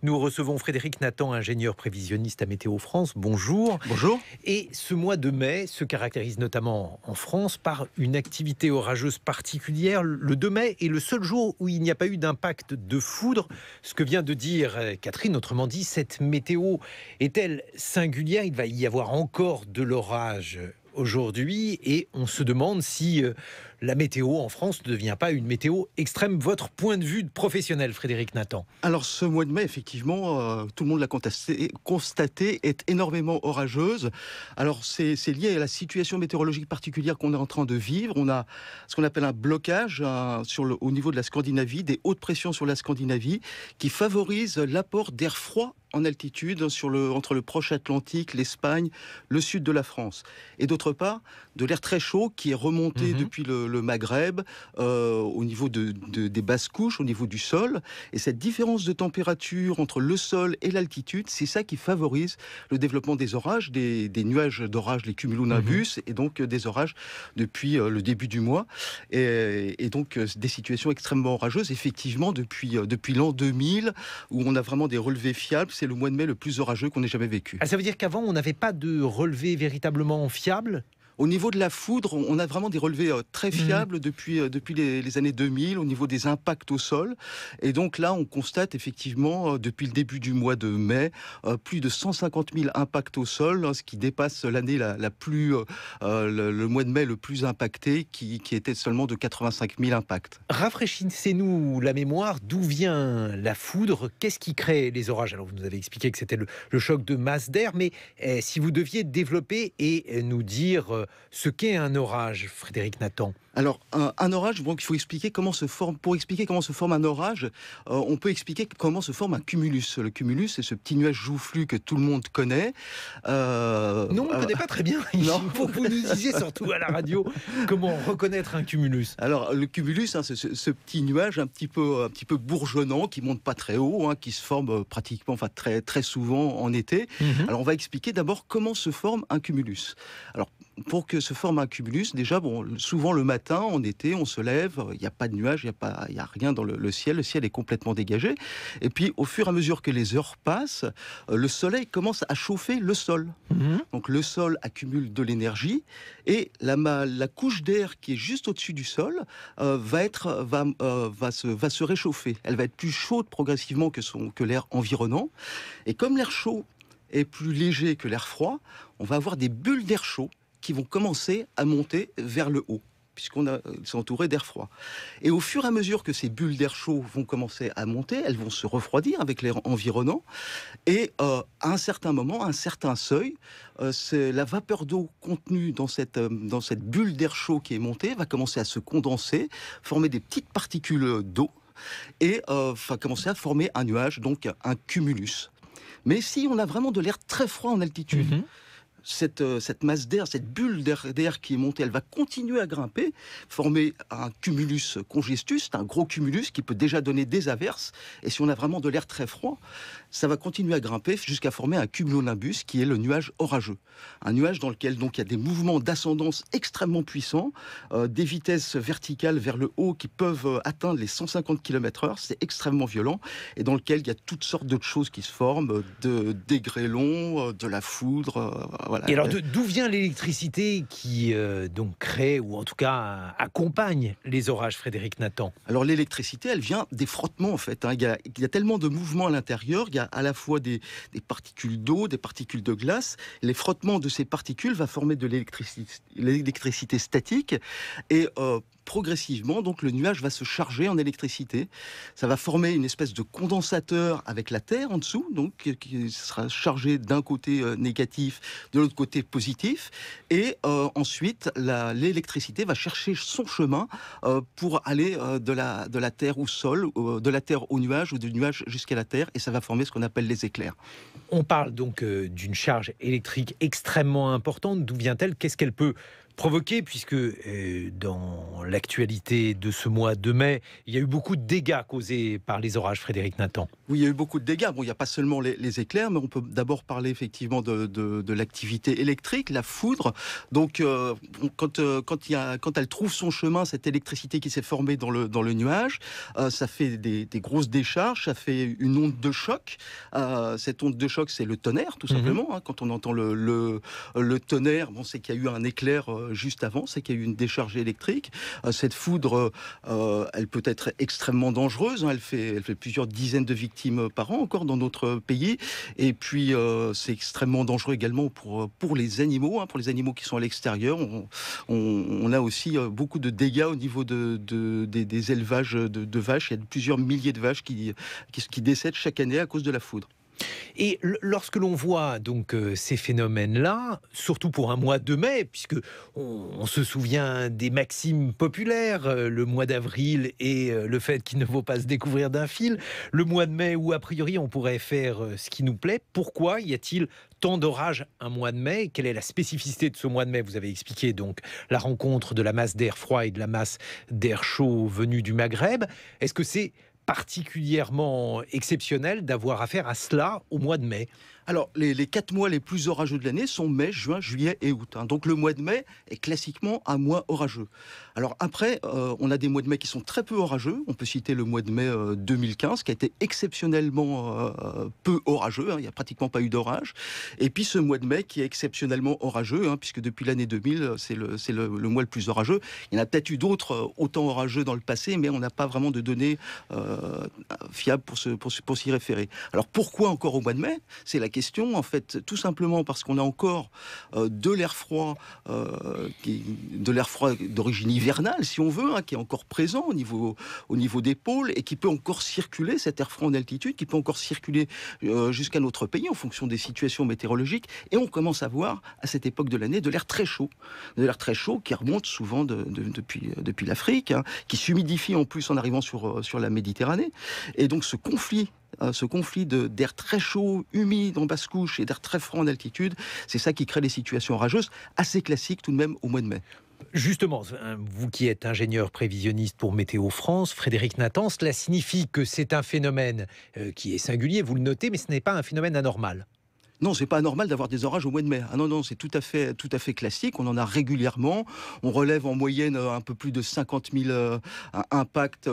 Nous recevons Frédéric Nathan, ingénieur prévisionniste à Météo France. Bonjour. Bonjour. Et ce mois de mai se caractérise notamment en France par une activité orageuse particulière. Le 2 mai est le seul jour où il n'y a pas eu d'impact de foudre. Ce que vient de dire Catherine, autrement dit, cette météo est-elle singulière? Il va y avoir encore de l'orage aujourd'hui et on se demande si la météo en France ne devient pas une météo extrême. Votre point de vue de professionnel, Frédéric Nathan? Alors ce mois de mai, effectivement, tout le monde l'a constaté, est énormément orageuse. Alors c'est lié à la situation météorologique particulière qu'on est en train de vivre. On a ce qu'on appelle un blocage au niveau de la Scandinavie, des hautes pressions sur la Scandinavie, qui favorisent l'apport d'air froid en altitude entre le proche Atlantique, l'Espagne, le sud de la France. Et d'autre part, de l'air très chaud qui est remonté depuis le Maghreb, au niveau des basses couches, au niveau du sol. Et cette différence de température entre le sol et l'altitude, c'est ça qui favorise le développement des orages, des nuages d'orage, les cumulonimbus, et donc des orages depuis le début du mois. Et donc des situations extrêmement orageuses, effectivement, depuis l'an 2000, où on a vraiment des relevés fiables. C'est le mois de mai le plus orageux qu'on ait jamais vécu. Ah, ça veut dire qu'avant, on n'avait pas de relevés véritablement fiables? Au niveau de la foudre, on a vraiment des relevés très fiables depuis les années 2000 au niveau des impacts au sol. Et donc là, on constate effectivement, depuis le début du mois de mai, plus de 150 000 impacts au sol, ce qui dépasse l'année le mois de mai le plus impacté, qui était seulement de 85 000 impacts. Rafraîchissez-nous la mémoire. D'où vient la foudre? Qu'est-ce qui crée les orages? Alors, vous nous avez expliqué que c'était le choc de masse d'air, mais si vous deviez développer et nous dire ce qu'est un orage, Frédéric Nathan. Alors, un orage, il faut expliquer comment se forme. Pour expliquer comment se forme un orage, on peut expliquer comment se forme un cumulus. Le cumulus, c'est ce petit nuage joufflu que tout le monde connaît. Non, on ne connaît pas très bien. Il faut que vous nous disiez, surtout à la radio, comment reconnaître un cumulus. Alors, le cumulus, c'est ce petit nuage un petit peu bourgeonnant, qui monte pas très haut, qui se forme pratiquement, très, très souvent en été. Alors, on va expliquer d'abord comment se forme un cumulus. Alors, pour que se forme un cumulus, déjà, souvent le matin, en été, on se lève, il n'y a pas de nuages, il n'y a rien dans le ciel est complètement dégagé. Et puis, au fur et à mesure que les heures passent, le soleil commence à chauffer le sol. Donc, le sol accumule de l'énergie et la couche d'air qui est juste au-dessus du sol va se réchauffer. Elle va être plus chaude progressivement que l'air environnant. Et comme l'air chaud est plus léger que l'air froid, on va avoir des bulles d'air chaud qui vont commencer à monter vers le haut, puisqu'on est entouré d'air froid. Et au fur et à mesure que ces bulles d'air chaud vont commencer à monter, elles vont se refroidir avec l'air environnant. Et à un certain moment, à un certain seuil, c'est la vapeur d'eau contenue dans cette bulle d'air chaud qui est montée va commencer à se condenser, former des petites particules d'eau et va commencer à former un nuage, donc un cumulus. Mais si on a vraiment de l'air très froid en altitude, cette masse d'air, cette bulle d'air qui est montée, elle va continuer à grimper, former un cumulus congestus, c'est un gros cumulus qui peut déjà donner des averses. Et si on a vraiment de l'air très froid, ça va continuer à grimper jusqu'à former un cumulonimbus qui est le nuage orageux. Un nuage dans lequel donc il y a des mouvements d'ascendance extrêmement puissants, des vitesses verticales vers le haut qui peuvent atteindre les 150 km/h, c'est extrêmement violent, et dans lequel il y a toutes sortes d'autres choses qui se forment, des grêlons, de la foudre, voilà. Et alors, d'où vient l'électricité qui donc crée, ou en tout cas accompagne les orages, Frédéric Nathan? Alors l'électricité, elle vient des frottements en fait. Il y a tellement de mouvements à l'intérieur, il y a à la fois des particules d'eau, des particules de glace. Les frottements de ces particules va former de l'électricité statique et progressivement, donc le nuage va se charger en électricité. Ça va former une espèce de condensateur avec la Terre en dessous, donc qui sera chargé d'un côté négatif, de l'autre côté positif. Et ensuite, l'électricité va chercher son chemin pour aller de la Terre au sol, de la Terre au nuage ou du nuage jusqu'à la Terre, et ça va former ce qu'on appelle les éclairs. On parle donc d'une charge électrique extrêmement importante. D'où vient-elle? Qu'est-ce qu'elle peut provoqué, puisque dans l'actualité de ce mois de mai, il y a eu beaucoup de dégâts causés par les orages, Frédéric Nathan. Oui, il y a eu beaucoup de dégâts. Bon, il n'y a pas seulement les éclairs, mais on peut d'abord parler effectivement de l'activité électrique, la foudre. Donc, quand elle trouve son chemin, cette électricité qui s'est formée dans le nuage, ça fait des grosses décharges, ça fait une onde de choc. Cette onde de choc, c'est le tonnerre, tout simplement. Hein. Quand on entend le tonnerre, bon, c'est qu'il y a eu un éclair juste avant, c'est qu'il y a eu une décharge électrique. Cette foudre, elle peut être extrêmement dangereuse. Hein. Elle fait plusieurs dizaines de victimes par an encore dans notre pays. Et puis, c'est extrêmement dangereux également pour les animaux, hein, pour les animaux qui sont à l'extérieur. On a aussi beaucoup de dégâts au niveau des élevages de vaches. Il y a plusieurs milliers de vaches qui décèdent chaque année à cause de la foudre. Et lorsque l'on voit donc ces phénomènes-là, surtout pour un mois de mai, puisque on se souvient des maximes populaires, le mois d'avril et le fait qu'il ne faut pas se découvrir d'un fil, le mois de mai où a priori on pourrait faire ce qui nous plaît, pourquoi y a-t-il tant d'orages un mois de mai? Quelle est la spécificité de ce mois de mai? Vous avez expliqué donc la rencontre de la masse d'air froid et de la masse d'air chaud venue du Maghreb. Est-ce que c'est particulièrement exceptionnel d'avoir affaire à cela au mois de mai? Alors, les 4 mois les plus orageux de l'année sont mai, juin, juillet et août. Hein. Donc, le mois de mai est classiquement un mois orageux. Alors après, on a des mois de mai qui sont très peu orageux. On peut citer le mois de mai 2015, qui a été exceptionnellement peu orageux. Hein. Il n'y a pratiquement pas eu d'orage. Et puis, ce mois de mai qui est exceptionnellement orageux, hein, puisque depuis l'année 2000, c'est le mois le plus orageux. Il y en a peut-être eu d'autres autant orageux dans le passé, mais on n'a pas vraiment de données fiables pour s'y référer. Alors, pourquoi encore au mois de mai? C'est la question, en fait, tout simplement parce qu'on a encore de l'air froid, d'origine hivernale, si on veut, hein, qui est encore présent au niveau des pôles et qui peut encore circuler, cet air froid en altitude, qui peut encore circuler jusqu'à notre pays en fonction des situations météorologiques. Et on commence à voir, à cette époque de l'année, de l'air très chaud qui remonte souvent depuis l'Afrique, hein, qui s'humidifie en plus en arrivant sur la Méditerranée. Et donc ce conflit d'air très chaud, humide en basse couche et d'air très froid en altitude, c'est ça qui crée des situations orageuses assez classiques tout de même au mois de mai. Justement, vous qui êtes ingénieur prévisionniste pour Météo France, Frédéric Nathan, cela signifie que c'est un phénomène qui est singulier, vous le notez, mais ce n'est pas un phénomène anormal. Non, c'est pas anormal d'avoir des orages au mois de mai. Ah non, c'est tout à fait classique. On en a régulièrement. On relève en moyenne un peu plus de 50 000 impacts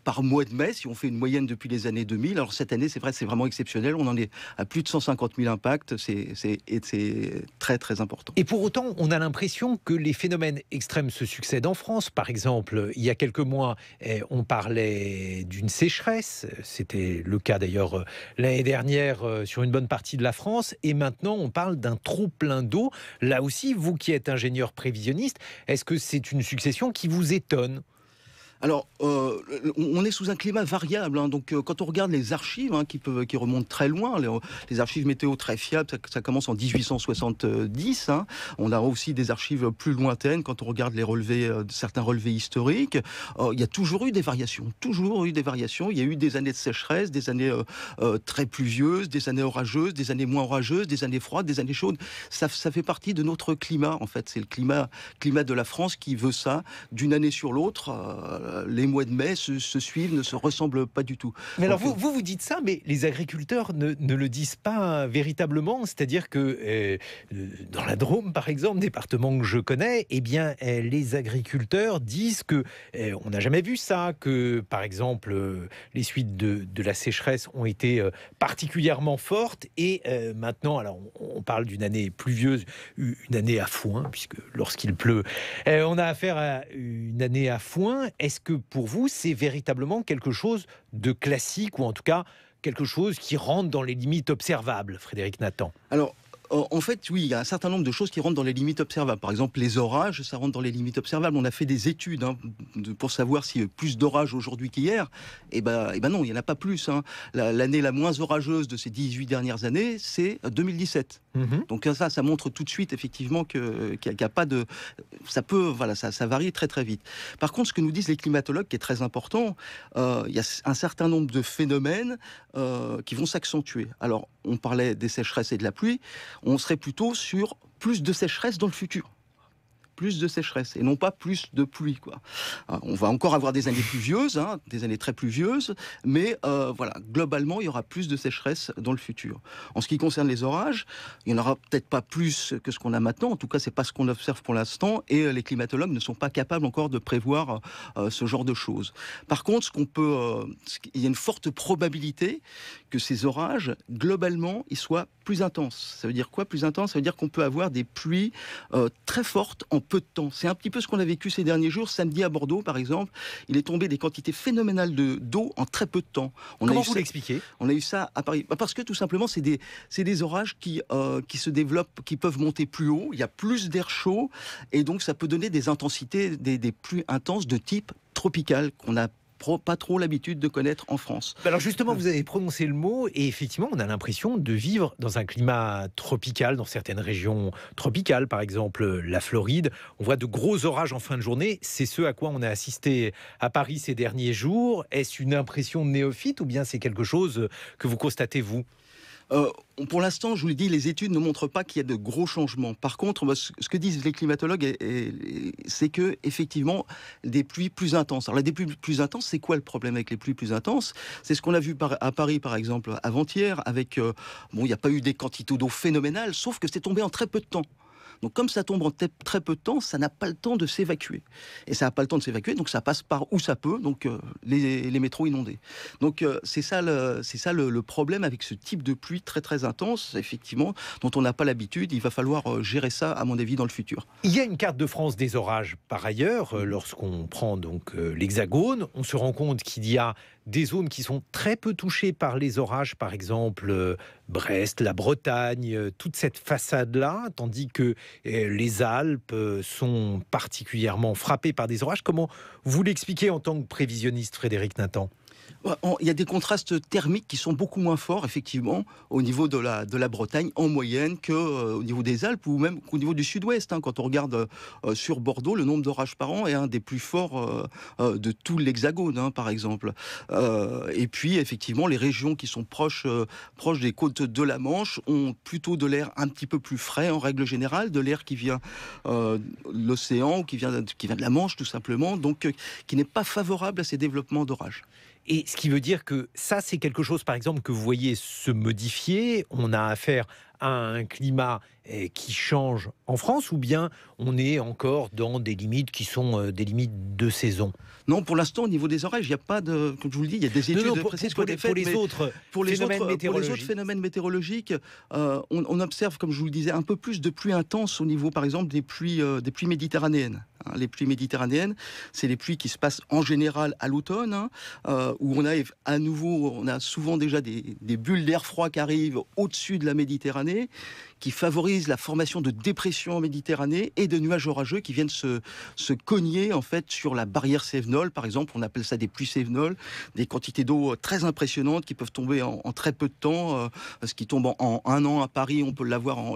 par mois de mai, si on fait une moyenne depuis les années 2000. Alors cette année, c'est vrai, c'est vraiment exceptionnel. On en est à plus de 150 000 impacts. C'est très, très important. Et pour autant, on a l'impression que les phénomènes extrêmes se succèdent en France. Par exemple, il y a quelques mois, on parlait d'une sécheresse. C'était le cas d'ailleurs l'année dernière sur une bonne partie de la France. Et maintenant, on parle d'un trop-plein d'eau. Là aussi, vous qui êtes ingénieur prévisionniste, est-ce que c'est une succession qui vous étonne ? Alors, on est sous un climat variable. Hein, donc, quand on regarde les archives qui remontent très loin, les archives météo très fiables, ça commence en 1870. Hein, on a aussi des archives plus lointaines quand on regarde les relevés, certains relevés historiques. Il y a toujours eu des variations. Il y a eu des années de sécheresse, des années très pluvieuses, des années orageuses, des années moins orageuses, des années froides, des années chaudes. Ça fait partie de notre climat, en fait. C'est le climat de la France qui veut ça d'une année sur l'autre. Les mois de mai se suivent, ne se ressemblent pas du tout. Mais alors vous dites ça, mais les agriculteurs ne le disent pas véritablement. C'est-à-dire que dans la Drôme, par exemple, département que je connais, eh bien, les agriculteurs disent que on n'a jamais vu ça, que par exemple, les suites de la sécheresse ont été particulièrement fortes. Et maintenant, alors on parle d'une année pluvieuse, une année à foin, puisque lorsqu'il pleut, on a affaire à une année à foin. Est-ce que pour vous, c'est véritablement quelque chose de classique, ou en tout cas quelque chose qui rentre dans les limites observables, Frédéric Nathan? Alors, en fait, oui, il y a un certain nombre de choses qui rentrent dans les limites observables. Par exemple, les orages, ça rentre dans les limites observables. On a fait des études pour savoir s'il y a plus d'orages aujourd'hui qu'hier. Eh ben non, il n'y en a pas plus. Hein. L'année la moins orageuse de ces 18 dernières années, c'est 2017. Donc ça montre tout de suite, effectivement, qu'il n'y a pas de... Ça varie très très vite. Par contre, ce que nous disent les climatologues, qui est très important, il y a un certain nombre de phénomènes qui vont s'accentuer. Alors, on parlait des sécheresses et de la pluie. On serait plutôt sur plus de sécheresse dans le futur. plus de sécheresse et non pas plus de pluie, quoi. On va encore avoir des années pluvieuses, des années très pluvieuses, mais voilà, globalement, il y aura plus de sécheresse dans le futur. En ce qui concerne les orages, il n'y en aura peut-être pas plus que ce qu'on a maintenant. En tout cas, c'est pas ce qu'on observe pour l'instant, et les climatologues ne sont pas capables encore de prévoir ce genre de choses. Par contre, il y a une forte probabilité que ces orages, globalement, ils soient plus intenses. Ça veut dire quoi, plus intense? Ça veut dire qu'on peut avoir des pluies très fortes en peu de temps. C'est un petit peu ce qu'on a vécu ces derniers jours. Samedi à Bordeaux, par exemple, il est tombé des quantités phénoménales d'eau en très peu de temps. Comment vous l'expliquez? On a eu ça à Paris. Parce que tout simplement, c'est des orages qui se développent, qui peuvent monter plus haut. Il y a plus d'air chaud et donc ça peut donner des intensités, des pluies intenses de type tropical qu'on n'a pas trop l'habitude de connaître en France. Alors justement, vous avez prononcé le mot et effectivement, on a l'impression de vivre dans un climat tropical, dans certaines régions tropicales, par exemple la Floride. On voit de gros orages en fin de journée. C'est ce à quoi on a assisté à Paris ces derniers jours. Est-ce une impression de néophyte ou bien c'est quelque chose que vous constatez, vous ? Pour l'instant, je vous l'ai dit, les études ne montrent pas qu'il y a de gros changements. Par contre, ce que disent les climatologues, c'est que effectivement, des pluies plus intenses. Alors, des pluies plus intenses, c'est quoi le problème avec les pluies plus intenses? C'est ce qu'on a vu à Paris, par exemple, avant-hier, avec il n'y a pas eu des quantités d'eau phénoménales, sauf que c'est tombé en très peu de temps. Donc comme ça tombe en très peu de temps, ça n'a pas le temps de s'évacuer. Et ça n'a pas le temps de s'évacuer, donc ça passe par où ça peut, donc les métros inondés. Donc c'est ça le problème avec ce type de pluie très très intense, effectivement, dont on n'a pas l'habitude. Il va falloir gérer ça, à mon avis, dans le futur. Il y a une carte de France des orages. Par ailleurs, lorsqu'on prend donc l'Hexagone, on se rend compte qu'il y a des zones qui sont très peu touchées par les orages, par exemple Brest, la Bretagne, toute cette façade-là, tandis que les Alpes sont particulièrement frappées par des orages. Comment vous l'expliquez en tant que prévisionniste, Frédéric Nathan ? Il y a des contrastes thermiques qui sont beaucoup moins forts, effectivement, au niveau de la Bretagne, en moyenne, qu'au niveau des Alpes, ou même qu'au niveau du sud-ouest. Quand on regarde sur Bordeaux, le nombre d'orages par an est un des plus forts de tout l'Hexagone, par exemple. Et puis, effectivement, les régions qui sont proches des côtes de la Manche ont plutôt de l'air un petit peu plus frais, en règle générale, de l'air qui vient de l'océan, ou qui vient de la Manche, tout simplement, donc qui n'est pas favorable à ces développements d'orages. Et ce qui veut dire que ça, c'est quelque chose, par exemple, que vous voyez se modifier. On a affaire à un climat qui change en France, ou bien on est encore dans des limites qui sont des limites de saison? Non, pour l'instant, au niveau des orages, il n'y a pas de... Comme je vous le dis, il y a des études précises qui ont été faites. Pour les autres phénomènes météorologiques, on observe, comme je vous le disais, un peu plus de pluies intenses au niveau, par exemple, des pluies méditerranéennes. Les pluies méditerranéennes, c'est les pluies qui se passent en général à l'automne, où on a souvent déjà des bulles d'air froid qui arrivent au-dessus de la Méditerranée, qui favorisent la formation de dépressions en Méditerranée et de nuages orageux qui viennent se cogner en fait sur la barrière cévenole. Par exemple, on appelle ça des pluies cévenoles, des quantités d'eau très impressionnantes qui peuvent tomber en très peu de temps. Ce qui tombe en un an à Paris, on peut l'avoir en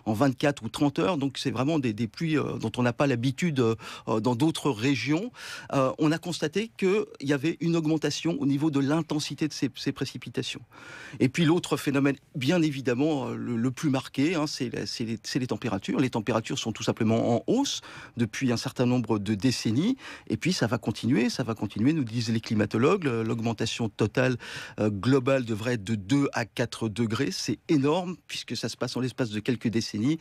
24 ou 30 heures. Donc c'est vraiment des pluies dont on n'a pas l'habitude dans d'autres régions. On a constaté qu'il y avait une augmentation au niveau de l'intensité de ces précipitations. Et puis l'autre phénomène, bien évidemment, le plus marqué, c'est les températures. Les températures sont tout simplement en hausse depuis un certain nombre de décennies. Et puis ça va continuer, nous disent les climatologues. L'augmentation totale globale devrait être de 2 à 4 degrés. C'est énorme, puisque ça se passe en l'espace de quelques décennies.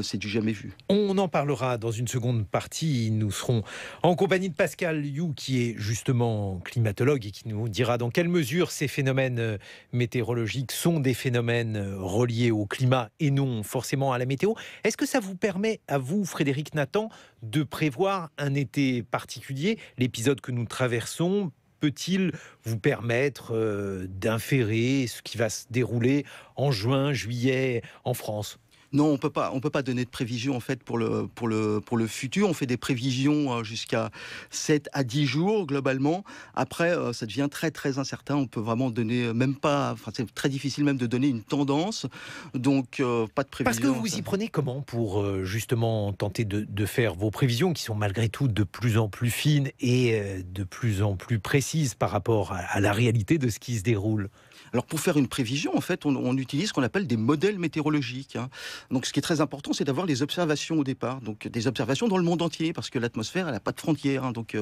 C'est du jamais vu. On en parlera dans une seconde partie. Nous serons en compagnie de Pascal You, qui est justement climatologue et qui nous dira dans quelle mesure ces phénomènes météorologiques sont des phénomènes reliés au climat et non forcément à la météo. Est-ce que ça vous permet, à vous, Frédéric Nathan, de prévoir un été particulier? L'épisode que nous traversons peut-il vous permettre d'inférer ce qui va se dérouler en juin, juillet en France? Non, on peut pas donner de prévision en fait pour le futur. On fait des prévisions jusqu'à 7 à 10 jours globalement. Après, ça devient très très incertain. On peut vraiment donner c'est très difficile même de donner une tendance. Donc pas de prévision. Parce que vous y prenez comment pour justement tenter de faire vos prévisions qui sont malgré tout de plus en plus fines et de plus en plus précises par rapport à la réalité de ce qui se déroule? Alors pour faire une prévision, en fait, on utilise ce qu'on appelle des modèles météorologiques. Donc ce qui est très important, c'est d'avoir les observations au départ. Donc des observations dans le monde entier, parce que l'atmosphère, elle n'a pas de frontières. Donc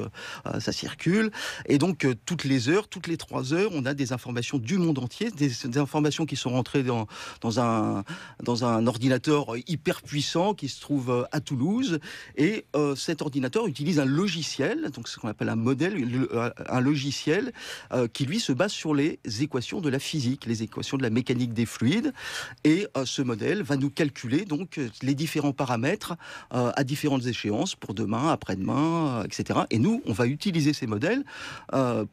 ça circule. Et donc toutes les heures, toutes les 3 heures, on a des informations du monde entier, des informations qui sont rentrées dans un ordinateur hyper puissant qui se trouve à Toulouse. Et cet ordinateur utilise un logiciel, donc ce qu'on appelle un modèle, un logiciel qui lui se base sur les équations de la physique, les équations de la mécanique des fluides. Et ce modèle va nous calculer donc les différents paramètres à différentes échéances pour demain, après-demain, etc. Et nous, on va utiliser ces modèles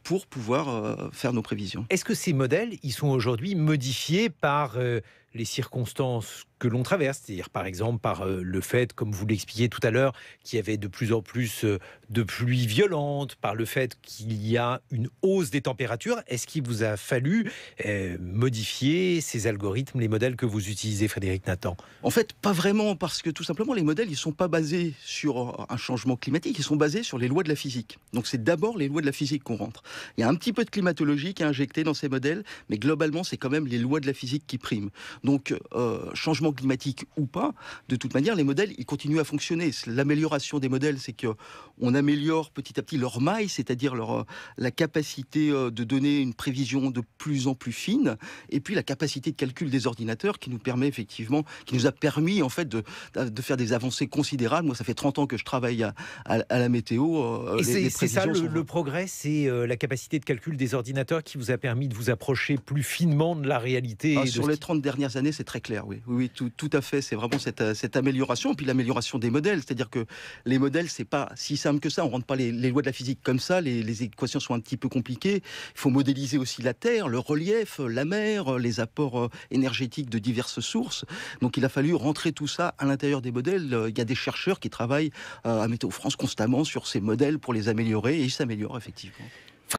pour pouvoir faire nos prévisions. Est-ce que ces modèles, ils sont aujourd'hui modifiés par les circonstances que l'on traverse, c'est-à-dire par exemple par le fait, comme vous l'expliquiez tout à l'heure, qu'il y avait de plus en plus de pluies violentes, par le fait qu'il y a une hausse des températures? Est-ce qu'il vous a fallu modifier ces algorithmes, les modèles que vous utilisez, Frédéric Nathan? En fait, pas vraiment, parce que tout simplement, les modèles, ils ne sont pas basés sur un changement climatique, ils sont basés sur les lois de la physique. Donc c'est d'abord les lois de la physique qu'on rentre. Il y a un petit peu de climatologie qui est injecté dans ces modèles, mais globalement, c'est quand même les lois de la physique qui priment. Donc, changement climatique ou pas, de toute manière, les modèles, ils continuent à fonctionner. L'amélioration des modèles, c'est qu'on améliore petit à petit leur maille, c'est-à-dire la capacité de donner une prévision de plus en plus fine, et puis la capacité de calcul des ordinateurs qui nous permet effectivement, qui nous a permis en fait de faire des avancées considérables. Moi, ça fait 30 ans que je travaille à la météo. Et c'est ça le progrès, c'est la capacité de calcul des ordinateurs qui vous a permis de vous approcher plus finement de la réalité. Sur les 30 dernières années, c'est très clair, oui, tout à fait. C'est vraiment cette amélioration, et puis l'amélioration des modèles. C'est-à-dire que les modèles, c'est pas si simple que ça. On rentre pas les lois de la physique comme ça. Les équations sont un petit peu compliquées. Il faut modéliser aussi la Terre, le relief, la mer, les apports énergétiques de diverses sources. Donc il a fallu rentrer tout ça à l'intérieur des modèles. Il y a des chercheurs qui travaillent à Météo France constamment sur ces modèles pour les améliorer, et ils s'améliorent effectivement.